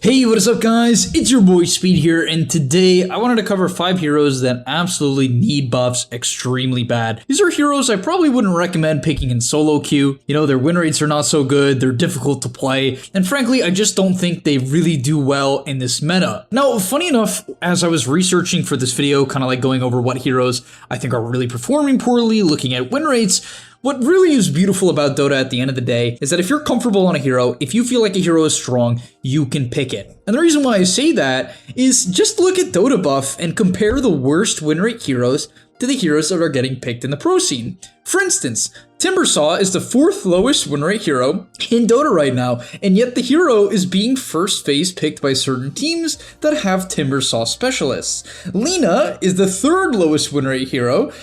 Hey, what is up guys? It's your boy Speed here, and today I wanted to cover 5 heroes that absolutely need buffs extremely bad. These are heroes I probably wouldn't recommend picking in solo queue. You know, their win rates are not so good, they're difficult to play, and frankly, I just don't think they really do well in this meta. Now, funny enough, as I was researching for this video, kind of like going over what heroes I think are really performing poorly, looking at win rates, what really is beautiful about Dota at the end of the day is that if you're comfortable on a hero, if you feel like a hero is strong, you can pick it. And the reason why I say that is just look at Dota buff and compare the worst win rate heroes to the heroes that are getting picked in the pro scene. For instance, Timbersaw is the 4th lowest win rate hero in Dota right now, and yet the hero is being first phase picked by certain teams that have Timbersaw specialists. Lina is the 3rd lowest win rate hero,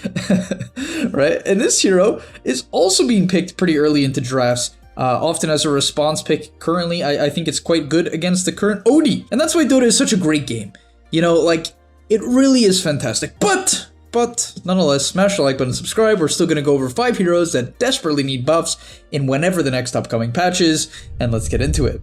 right? And this hero is also being picked pretty early into drafts, often as a response pick. Currently, I think it's quite good against the current OD, and that's why Dota is such a great game. You know, like, it really is fantastic, But nonetheless, smash the like button and subscribe. We're still going to go over 5 heroes that desperately need buffs in whenever the next upcoming patch is, and let's get into it.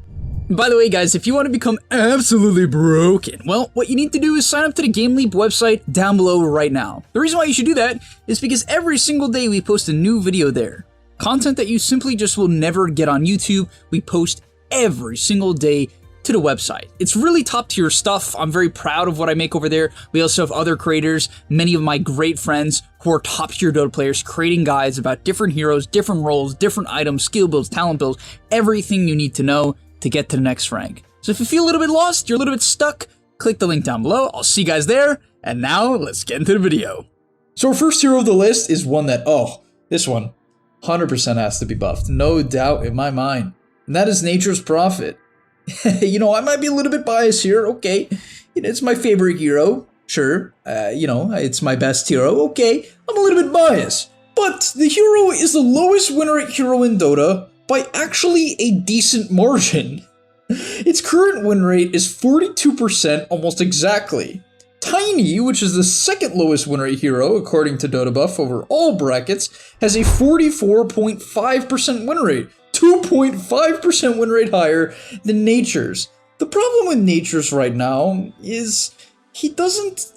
By the way, guys, if you want to become absolutely broken, well, what you need to do is sign up to the gameleap website down below right now. The reason why you should do that is because every single day we post a new video there. Content that you simply just will never get on YouTube, we post every single day to the website. It's really top tier stuff. I'm very proud of what I make over there. We also have other creators, many of my great friends who are top tier Dota players, creating guides about different heroes, different roles, different items, skill builds, talent builds, everything you need to know to get to the next rank. So if you feel a little bit lost, you're a little bit stuck, click the link down below. I'll see you guys there. And now let's get into the video. So our first hero of the list is one that, this one 100% has to be buffed. No doubt in my mind. And that is Nature's Prophet. You know, I might be a little bit biased here, okay. It's my favorite hero, sure. You know, it's my best hero, okay. I'm a little bit biased. But the hero is the lowest win rate hero in Dota by actually a decent margin. Its current win rate is 42%, almost exactly. Tiny, which is the 2nd lowest win rate hero according to Dota Buff over all brackets, has a 44.5% win rate. 2.5% win rate higher than Nature's. The problem with Nature's right now is he doesn't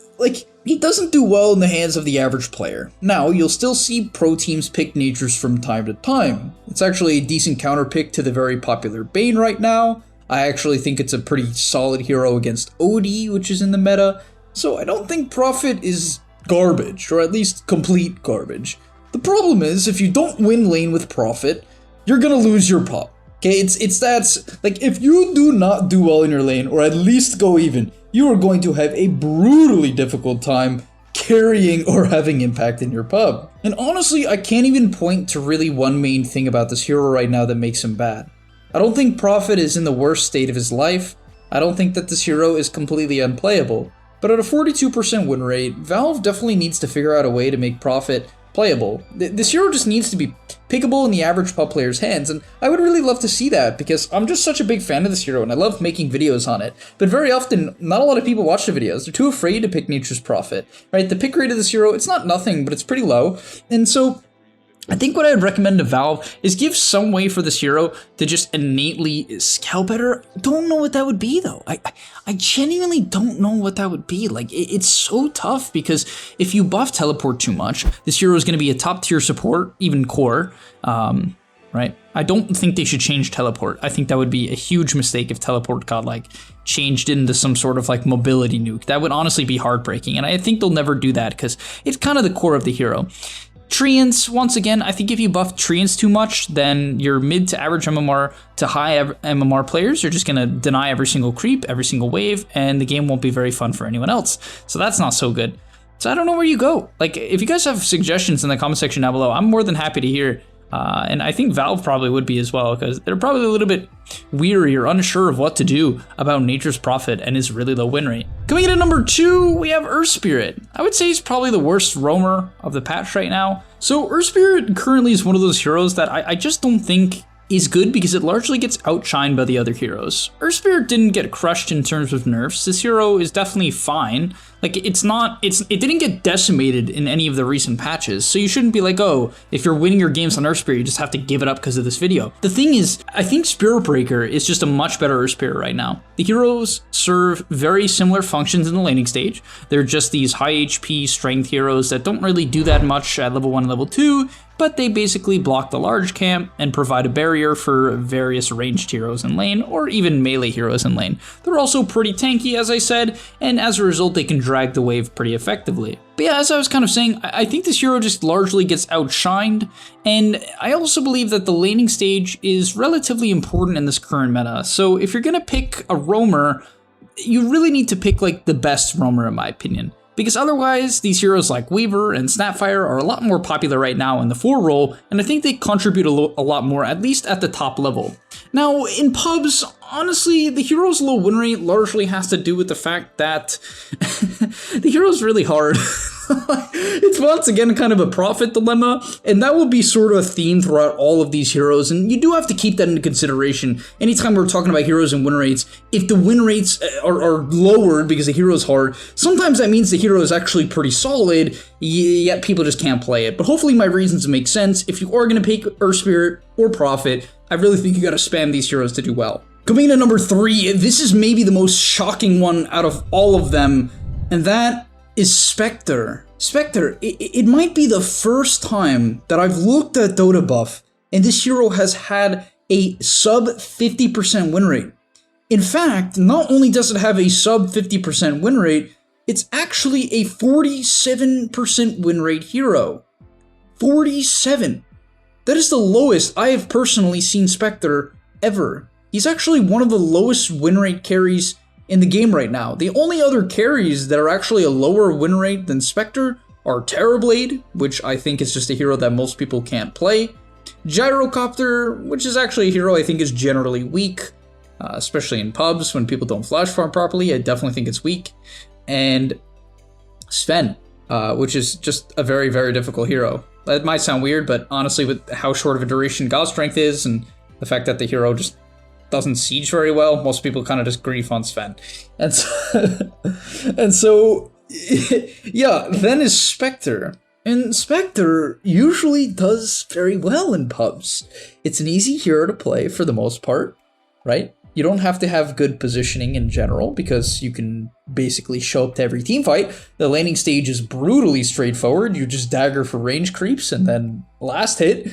do well in the hands of the average player. Now, you'll still see pro teams pick Nature's from time to time. It's actually a decent counter pick to the very popular Bane right now. I actually think it's a pretty solid hero against OD, which is in the meta. So I don't think Prophet is garbage, or at least complete garbage. The problem is, if you don't win lane with Prophet, you're gonna lose your pop. Okay, it's that, like, if you do not do well in your lane, or at least go even, you are going to have a brutally difficult time carrying or having impact in your pub. And honestly, I can't even point to really one main thing about this hero right now that makes him bad. I don't think Prophet is in the worst state of his life. I don't think that this hero is completely unplayable. But at a 42% win rate, Valve definitely needs to figure out a way to make Prophet playable. This hero just needs to be pickable in the average pub player's hands, and I would really love to see that because I'm just such a big fan of this hero and I love making videos on it. But very often, not a lot of people watch the videos. They're too afraid to pick Nature's Prophet, right? The pick rate of this hero, it's not nothing, but it's pretty low. And so I think what I'd recommend to Valve is give some way for this hero to just innately scale better. Don't know what that would be though. I genuinely don't know what that would be. Like, it's so tough because if you buff teleport too much, this hero is going to be a top tier support, even core, right? I don't think they should change teleport. I think that would be a huge mistake if teleport got like changed into some sort of like mobility nuke. That would honestly be heartbreaking. And I think they'll never do that because it's kind of the core of the hero. Treants, once again, I think if you buff Treants too much, then your mid to average MMR to high MMR players are just going to deny every single creep, every single wave, and the game won't be very fun for anyone else. So that's not so good. So I don't know where you go. Like, if you guys have suggestions in the comment section down below, I'm more than happy to hear. And I think Valve probably would be as well, because they're probably a little bit weary or unsure of what to do about Nature's Prophet and his really low win rate. Coming in at number 2, we have Earth Spirit. I would say he's probably the worst roamer of the patch right now. So Earth Spirit currently is one of those heroes that I just don't think is good because it largely gets outshined by the other heroes. Earth Spirit didn't get crushed in terms of nerfs. This hero is definitely fine. Like, it didn't get decimated in any of the recent patches, so you shouldn't be like, oh, if you're winning your games on Earth Spirit, you just have to give it up because of this video. The thing is, I think Spirit Breaker is just a much better Earth Spirit right now. The heroes serve very similar functions in the laning stage. They're just these high HP strength heroes that don't really do that much at level 1 and level 2, but they basically block the large camp and provide a barrier for various ranged heroes in lane, or even melee heroes in lane. They're also pretty tanky, as I said, and as a result they can drag the wave pretty effectively. But yeah, as I was kind of saying, I think this hero just largely gets outshined, and I also believe that the laning stage is relatively important in this current meta. So if you're gonna pick a roamer, you really need to pick like the best roamer in my opinion. Because otherwise, these heroes like Weaver and Snapfire are a lot more popular right now in the 4 role, and I think they contribute a lot more, at least at the top level. Now, in pubs, honestly, the hero's low win rate largely has to do with the fact that the hero's really hard. It's once again kind of a profit dilemma, and that will be sort of a theme throughout all of these heroes, and you do have to keep that into consideration anytime we're talking about heroes and win rates. If the win rates are lowered because the hero's hard, sometimes that means the hero is actually pretty solid, yet people just can't play it. But hopefully my reasons make sense. If you are going to pick Earth Spirit or Prophet, I really think you got to spam these heroes to do well. Coming into number 3, this is maybe the most shocking one out of all of them, and that is Spectre. Spectre, it might be the first time that I've looked at Dota buff and this hero has had a sub 50% win rate. In fact, not only does it have a sub 50% win rate, it's actually a 47% win rate hero. 47. That is the lowest I have personally seen Spectre ever. He's actually one of the lowest win rate carries in the game right now. The only other carries that are actually a lower win rate than Spectre are Terrorblade, which I think is just a hero that most people can't play, Gyrocopter, which is actually a hero I think is generally weak, especially in pubs when people don't flash farm properly. I definitely think it's weak, and Sven, which is just a very, very difficult hero. That might sound weird, but honestly, with how short of a duration God Strength is, and the fact that the hero just doesn't siege very well, most people kind of just grief on Sven. And so, yeah, then is Spectre. And Spectre usually does very well in pubs. It's an easy hero to play for the most part, right? You don't have to have good positioning in general because you can basically show up to every team fight. The laning stage is brutally straightforward. You just dagger for range creeps and then last hit.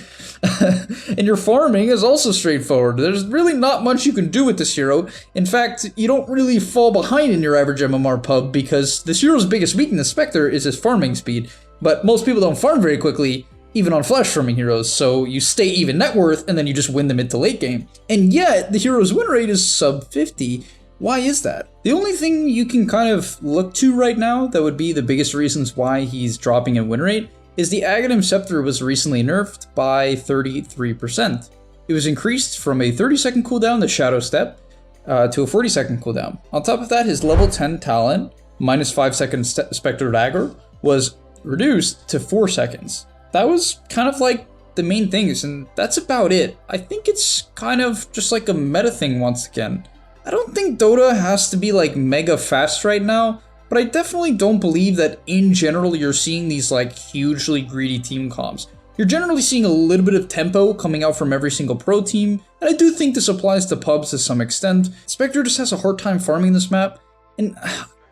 And your farming is also straightforward. There's really not much you can do with this hero. In fact, you don't really fall behind in your average MMR pub because this hero's biggest weakness, Spectre, is his farming speed. But most people don't farm very quickly, even on flash farming heroes, so you stay even net worth and then you just win the mid to late game. And yet, the hero's win rate is sub 50. Why is that? The only thing you can kind of look to right now that would be the biggest reasons why he's dropping in win rate is the Aghanim Scepter was recently nerfed by 33%. It was increased from a 30-second cooldown, the Shadow Step, to a 40-second cooldown. On top of that, his level 10 talent, minus 5-second Spectre Dagger, was reduced to 4 seconds. That was kind of like the main things, and that's about it. I think it's kind of just like a meta thing once again. I don't think Dota has to be like mega fast right now, but I definitely don't believe that in general you're seeing these like hugely greedy team comps. You're generally seeing a little bit of tempo coming out from every single pro team, and I do think this applies to pubs to some extent. Spectre just has a hard time farming this map, and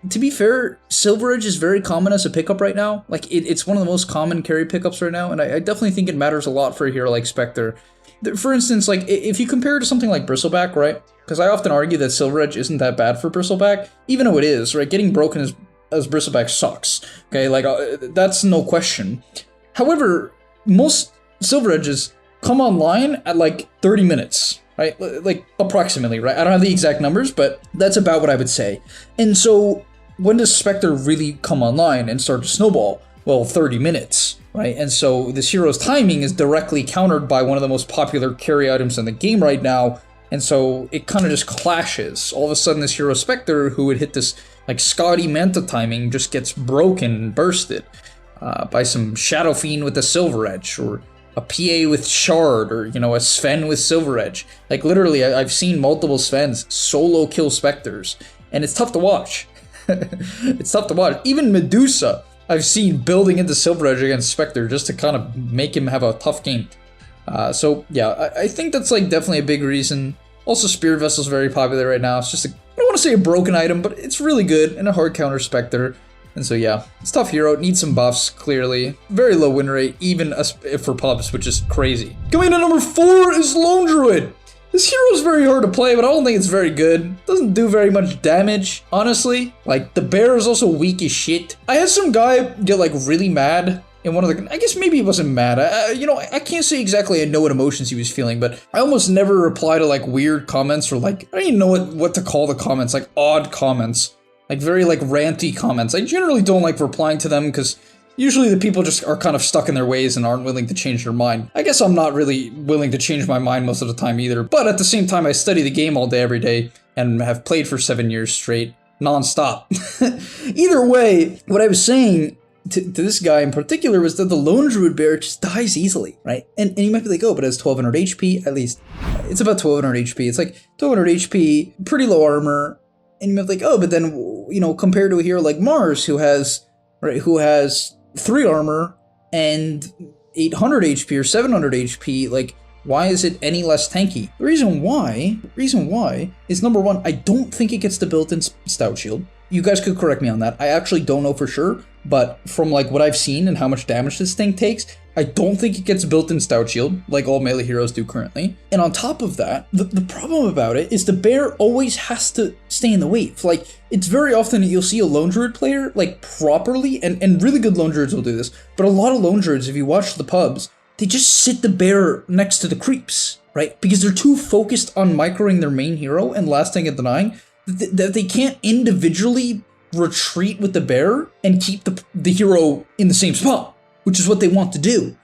to be fair, Silver Edge is very common as a pickup right now. Like, it's one of the most common carry pickups right now, and I definitely think it matters a lot for a hero like Spectre. For instance, like, if you compare it to something like Bristleback, right? Because I often argue that Silver Edge isn't that bad for Bristleback, even though it is, right? Getting broken as Bristleback sucks, okay? Like, that's no question. However, most Silver Edges come online at, like, 30 minutes. Right? Like, approximately, right? I don't have the exact numbers, but that's about what I would say. And so, when does Spectre really come online and start to snowball? Well, 30 minutes, right? And so, this hero's timing is directly countered by one of the most popular carry items in the game right now, and so it kind of just clashes. All of a sudden, this hero Spectre, who would hit this, like, Scotty Manta timing, just gets broken and bursted by some Shadow Fiend with a Silver Edge, or a PA with Shard, or, you know, a Sven with Silver Edge. Like, literally, I've seen multiple Svens solo kill Spectres, and it's tough to watch. It's tough to watch. Even Medusa, I've seen building into Silver Edge against Spectre just to kind of make him have a tough game. So, yeah, I think that's, like, definitely a big reason. Also, Spirit Vessel's very popular right now. It's just, I don't want to say a broken item, but it's really good and a hard counter Spectre. And so, yeah, it's a tough hero. It needs some buffs, clearly. Very low win rate, even for pubs, which is crazy. Coming in at number 4 is Lone Druid. This hero is very hard to play, but I don't think it's very good. Doesn't do very much damage, honestly. Like, the bear is also weak as shit. I had some guy get, like, really mad in one of the... I guess maybe he wasn't mad. You know, I can't say exactly I know what emotions he was feeling, but I almost never reply to, like, weird comments or, like, I don't even know what to call the comments, like, odd comments. Like, very, like, ranty comments. I generally don't like replying to them because usually the people just are kind of stuck in their ways and aren't willing to change their mind. I guess I'm not really willing to change my mind most of the time either, but at the same time, I study the game all day, every day, and have played for 7 years straight, non-stop. Either way, what I was saying to this guy in particular was that the Lone Druid bear just dies easily, right? And you might be like, oh, but it has 1200 HP, at least. It's about 1200 HP. It's like 1200 HP, pretty low armor. And you might be like, oh, but then, you know, compared to a hero like Mars, who has 3 armor and 800 HP or 700 HP, like, why is it any less tanky? The reason why is, number one, I don't think it gets the built-in Stout Shield. You guys could correct me on that. I actually don't know for sure, but from, like, what I've seen and how much damage this thing takes, I don't think it gets built-in Stout Shield, like all melee heroes do currently. And on top of that, the problem about it is the bear always has to stay in the wave. Like, it's very often that you'll see a Lone Druid player, like, properly, and really good Lone Druids will do this, but a lot of Lone Druids, if you watch the pubs, they just sit the bear next to the creeps, right? Because they're too focused on microing their main hero and lasting and denying that they can't individually retreat with the bear and keep the hero in the same spot, which is what they want to do,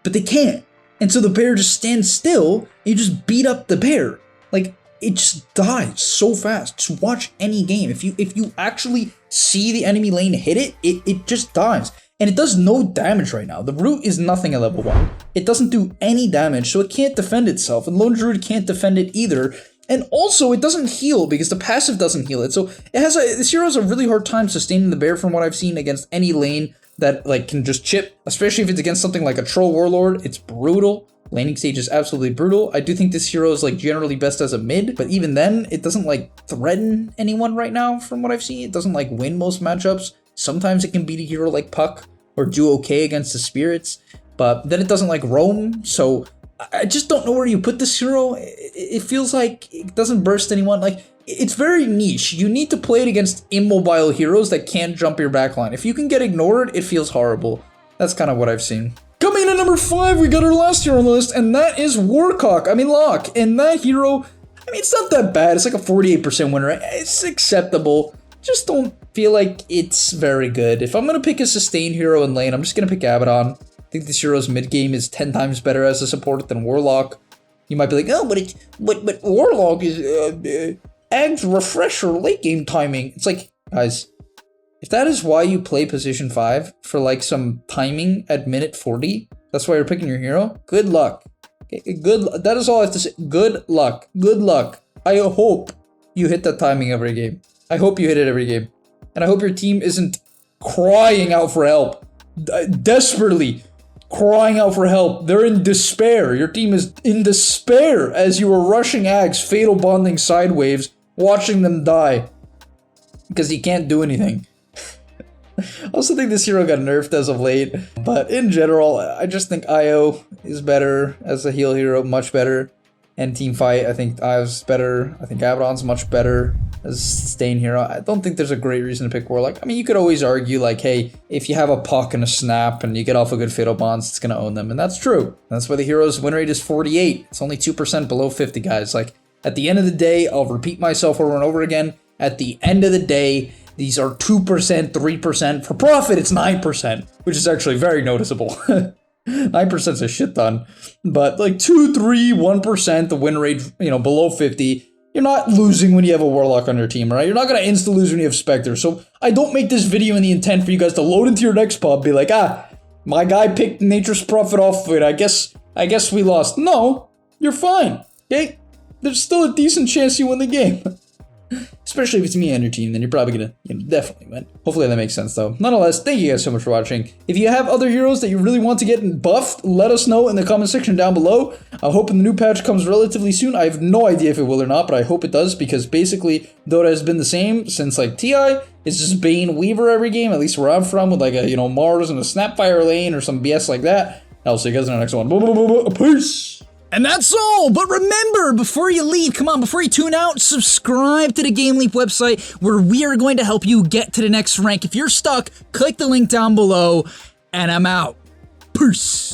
but they can't. And so the bear just stands still, and you just beat up the bear. Like, it just dies so fast. Just watch any game. If you actually see the enemy lane hit it, it just dies. And it does no damage right now. The root is nothing at level 1. It doesn't do any damage, so it can't defend itself, and Lone Druid can't defend it either. And also, it doesn't heal because the passive doesn't heal it. So this hero has a really hard time sustaining the bear from what I've seen against any lane that, like, can just chip, especially if it's against something like a Troll Warlord. It's brutal. Laning stage is absolutely brutal. I do think this hero is, like, generally best as a mid, but even then, it doesn't, like, threaten anyone right now from what I've seen. It doesn't, like, win most matchups. Sometimes it can beat a hero like Puck or do okay against the spirits, but then it doesn't, like, roam, so I just don't know where you put this hero. It feels like it doesn't burst anyone. Like, it's very niche. You need to play it against immobile heroes that can't jump your backline. If you can get ignored, it feels horrible. That's kind of what I've seen. Coming in at number 5, we got our last hero on the list, and that is Locke. And that hero, I mean, it's not that bad. It's like a 48% win rate. It's acceptable. Just don't feel like it's very good. If I'm going to pick a sustain hero in lane, I'm just going to pick Abaddon. I think this hero's mid game is 10 times better as a support than Warlock. You might be like, oh, but Warlock is adds refresher late game timing. It's like, guys, if that is why you play position 5 for, like, some timing at minute 40, that's why you're picking your hero. Good luck. Okay, that is all I have to say. Good luck. Good luck. I hope you hit that timing every game. I hope you hit it every game, and I hope your team isn't crying out for help, desperately crying out for help. They're in despair. Your team is in despair as you are rushing Ags, fatal bonding sidewaves, watching them die because you can't do anything. I also think this hero got nerfed as of late, but in general, I just think Io is better as a heal hero, much better. And team fight, I think Io's better. I think Abaddon's much better as a sustain hero. I don't think there's a great reason to pick Warlock. I mean, you could always argue, like, hey, if you have a Puck and a Snap and you get off a good Fatal Bonds, it's going to own them. And that's true. That's why the hero's win rate is 48. It's only 2% below 50, guys. Like, at the end of the day, I'll repeat myself over and over again. At the end of the day, these are 2%, 3%. For profit, it's 9%, which is actually very noticeable. 9% is a shit ton, but like 2, 3, 1%, the win rate, you know, below 50, you're not losing when you have a Warlock on your team, right? You're not going to insta-lose when you have Spectre. So I don't make this video in the intent for you guys to load into your next pub, be like, My guy picked Nature's Prophet off it. I guess we lost. No, you're fine. Okay? There's still a decent chance you win the game. Especially if it's me on your team, then you're probably gonna definitely win. Hopefully that makes sense though. Nonetheless, thank you guys so much for watching. If you have other heroes that you really want to get buffed, let us know in the comment section down below. I'm hoping the new patch comes relatively soon. I have no idea if it will or not, but I hope it does because basically Dota has been the same since like TI. It's just Bane Weaver every game, at least where I'm from, with like a Mars and a Snapfire lane or some BS like that. I'll see you guys in the next one. Peace! And that's all, but remember, before you leave, come on, before you tune out, subscribe to the GameLeap website where we are going to help you get to the next rank. If you're stuck, click the link down below, and I'm out. Peace.